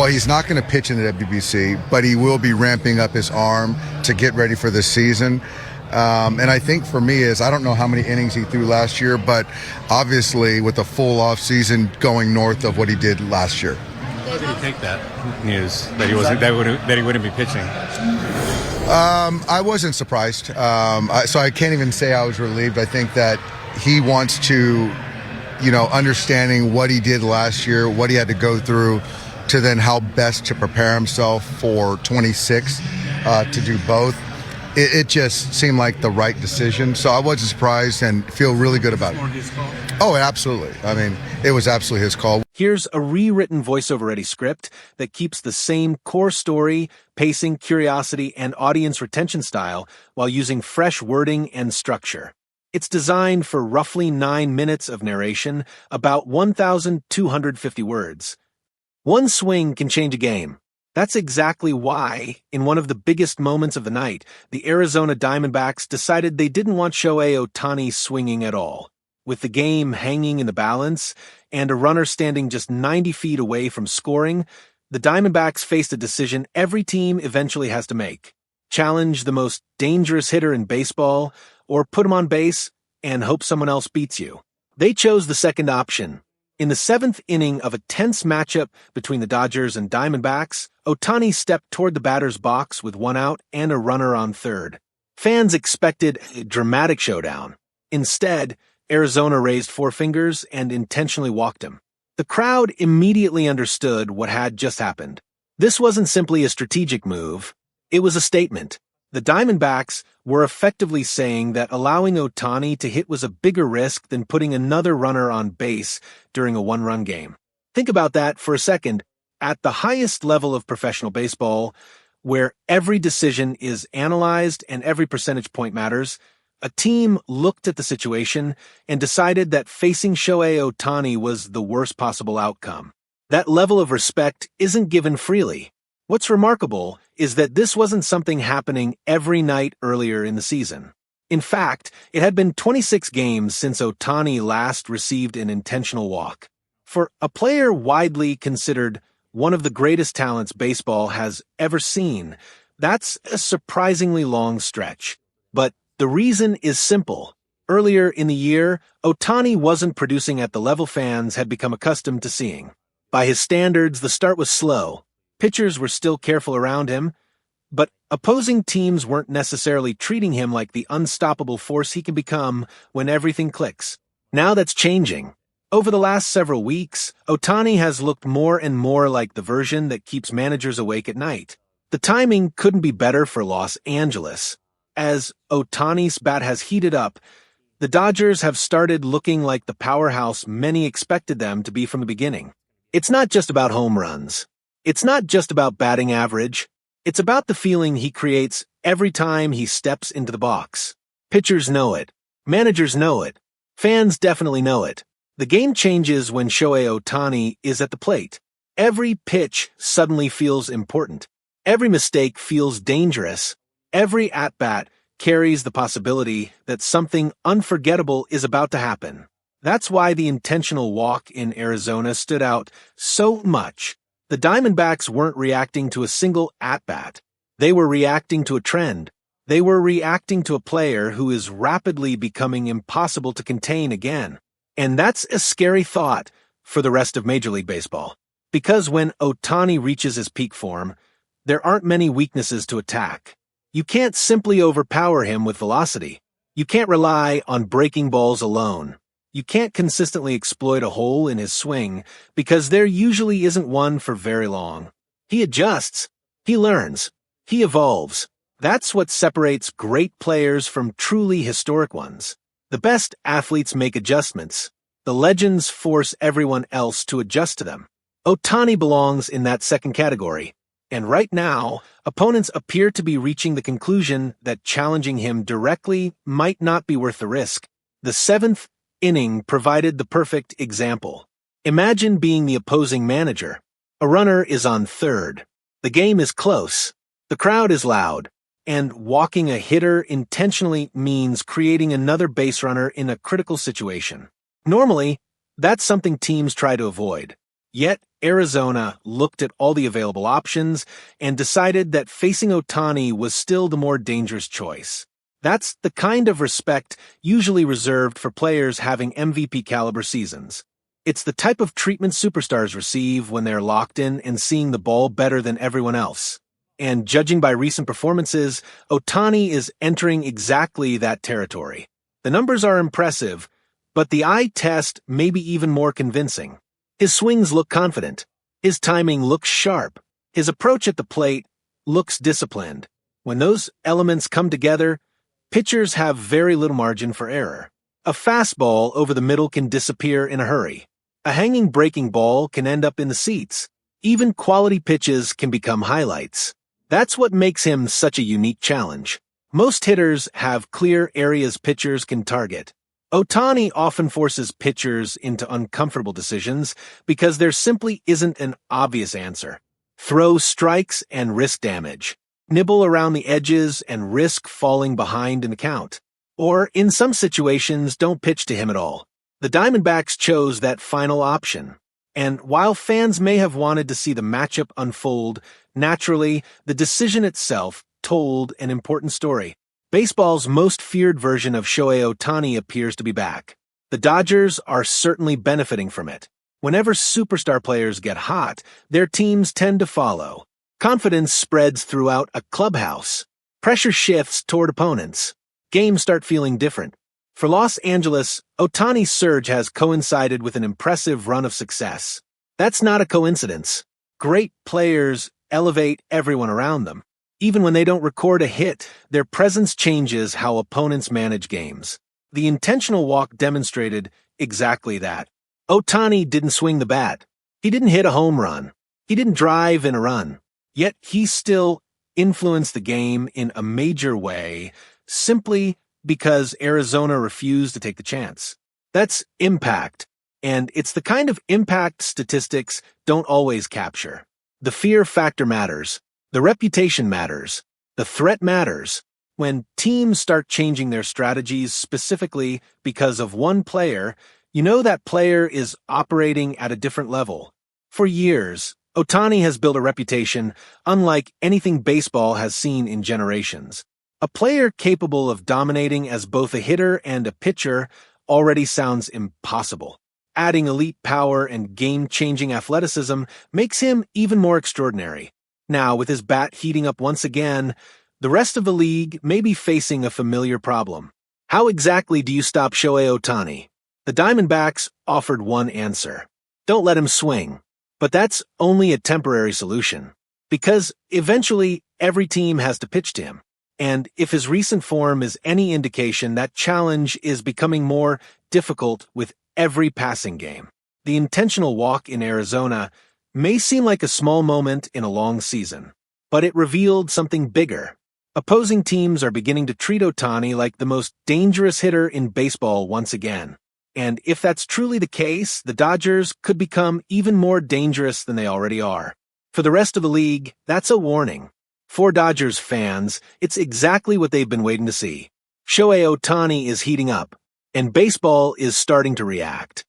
Well, he's not going to pitch in the WBC, but he will be ramping up his arm to get ready for this season. And I think for me is, I don't know how many innings he threw last year, but obviously with a full off season going north of what he did last year. How did you take that news that he wouldn't be pitching? I wasn't surprised. So I can't even say I was relieved. I think that he wants to, understanding what he did last year, what he had to go through, to then how best to prepare himself for 26 to do both. It just seemed like the right decision. So I wasn't surprised and feel really good about it. His call? Oh, absolutely. I mean, it was absolutely his call. Here's a rewritten voiceover-ready script that keeps the same core story, pacing, curiosity, and audience retention style while using fresh wording and structure. It's designed for roughly 9 minutes of narration, about 1,250 words. One swing can change a game. That's exactly why, in one of the biggest moments of the night, the Arizona Diamondbacks decided they didn't want Shohei Ohtani swinging at all. With the game hanging in the balance and a runner standing just 90 feet away from scoring, the Diamondbacks faced a decision every team eventually has to make. Challenge the most dangerous hitter in baseball, or put him on base and hope someone else beats you. They chose the second option. In the 7th inning of a tense matchup between the Dodgers and Diamondbacks, Ohtani stepped toward the batter's box with 1 out and a runner on third. Fans expected a dramatic showdown. Instead, Arizona raised 4 fingers and intentionally walked him. The crowd immediately understood what had just happened. This wasn't simply a strategic move. It was a statement. The Diamondbacks were effectively saying that allowing Ohtani to hit was a bigger risk than putting another runner on base during a 1-run game. Think about that for a second. At the highest level of professional baseball, where every decision is analyzed and every percentage point matters, a team looked at the situation and decided that facing Shohei Ohtani was the worst possible outcome. That level of respect isn't given freely. What's remarkable is that this wasn't something happening every night earlier in the season. In fact, it had been 26 games since Ohtani last received an intentional walk. For a player widely considered one of the greatest talents baseball has ever seen, that's a surprisingly long stretch. But the reason is simple. Earlier in the year, Ohtani wasn't producing at the level fans had become accustomed to seeing. By his standards, the start was slow. Pitchers were still careful around him, but opposing teams weren't necessarily treating him like the unstoppable force he can become when everything clicks. Now that's changing. Over the last several weeks, Ohtani has looked more and more like the version that keeps managers awake at night. The timing couldn't be better for Los Angeles. As Ohtani's bat has heated up, the Dodgers have started looking like the powerhouse many expected them to be from the beginning. It's not just about home runs. It's not just about batting average. It's about the feeling he creates every time he steps into the box. Pitchers know it. Managers know it. Fans definitely know it. The game changes when Shohei Ohtani is at the plate. Every pitch suddenly feels important. Every mistake feels dangerous. Every at-bat carries the possibility that something unforgettable is about to happen. That's why the intentional walk in Arizona stood out so much. The Diamondbacks weren't reacting to a single at-bat. They were reacting to a trend. They were reacting to a player who is rapidly becoming impossible to contain again. And that's a scary thought for the rest of Major League Baseball. Because when Ohtani reaches his peak form, there aren't many weaknesses to attack. You can't simply overpower him with velocity. You can't rely on breaking balls alone. You can't consistently exploit a hole in his swing because there usually isn't one for very long. He adjusts. He learns. He evolves. That's what separates great players from truly historic ones. The best athletes make adjustments. The legends force everyone else to adjust to them. Ohtani belongs in that second category. And right now, opponents appear to be reaching the conclusion that challenging him directly might not be worth the risk. The 7th inning provided the perfect example. Imagine being the opposing manager. A runner is on third. The game is close. The crowd is loud. And walking a hitter intentionally means creating another base runner in a critical situation. Normally, that's something teams try to avoid. Yet, Arizona looked at all the available options and decided that facing Ohtani was still the more dangerous choice. That's the kind of respect usually reserved for players having MVP-caliber seasons. It's the type of treatment superstars receive when they're locked in and seeing the ball better than everyone else. And judging by recent performances, Ohtani is entering exactly that territory. The numbers are impressive, but the eye test may be even more convincing. His swings look confident. His timing looks sharp. His approach at the plate looks disciplined. When those elements come together, pitchers have very little margin for error. A fastball over the middle can disappear in a hurry. A hanging breaking ball can end up in the seats. Even quality pitches can become highlights. That's what makes him such a unique challenge. Most hitters have clear areas pitchers can target. Ohtani often forces pitchers into uncomfortable decisions because there simply isn't an obvious answer. Throw strikes and risk damage. Nibble around the edges and risk falling behind in the count. Or, in some situations, don't pitch to him at all. The Diamondbacks chose that final option. And while fans may have wanted to see the matchup unfold, naturally, the decision itself told an important story. Baseball's most feared version of Shohei Ohtani appears to be back. The Dodgers are certainly benefiting from it. Whenever superstar players get hot, their teams tend to follow. Confidence spreads throughout a clubhouse. Pressure shifts toward opponents. Games start feeling different. For Los Angeles, Ohtani's surge has coincided with an impressive run of success. That's not a coincidence. Great players elevate everyone around them. Even when they don't record a hit, their presence changes how opponents manage games. The intentional walk demonstrated exactly that. Ohtani didn't swing the bat. He didn't hit a home run. He didn't drive in a run. Yet he still influenced the game in a major way simply because Arizona refused to take the chance. That's impact, and it's the kind of impact statistics don't always capture. The fear factor matters. The reputation matters. The threat matters. When teams start changing their strategies specifically because of one player, you know that player is operating at a different level. For years, Ohtani has built a reputation unlike anything baseball has seen in generations. A player capable of dominating as both a hitter and a pitcher already sounds impossible. Adding elite power and game-changing athleticism makes him even more extraordinary. Now, with his bat heating up once again, the rest of the league may be facing a familiar problem. How exactly do you stop Shohei Ohtani? The Diamondbacks offered one answer. Don't let him swing. But that's only a temporary solution. Because eventually, every team has to pitch to him. And if his recent form is any indication, that challenge is becoming more difficult with every passing game. The intentional walk in Arizona may seem like a small moment in a long season, but it revealed something bigger. Opposing teams are beginning to treat Ohtani like the most dangerous hitter in baseball once again. And if that's truly the case, the Dodgers could become even more dangerous than they already are. For the rest of the league, that's a warning. For Dodgers fans, it's exactly what they've been waiting to see. Shohei Ohtani is heating up, and baseball is starting to react.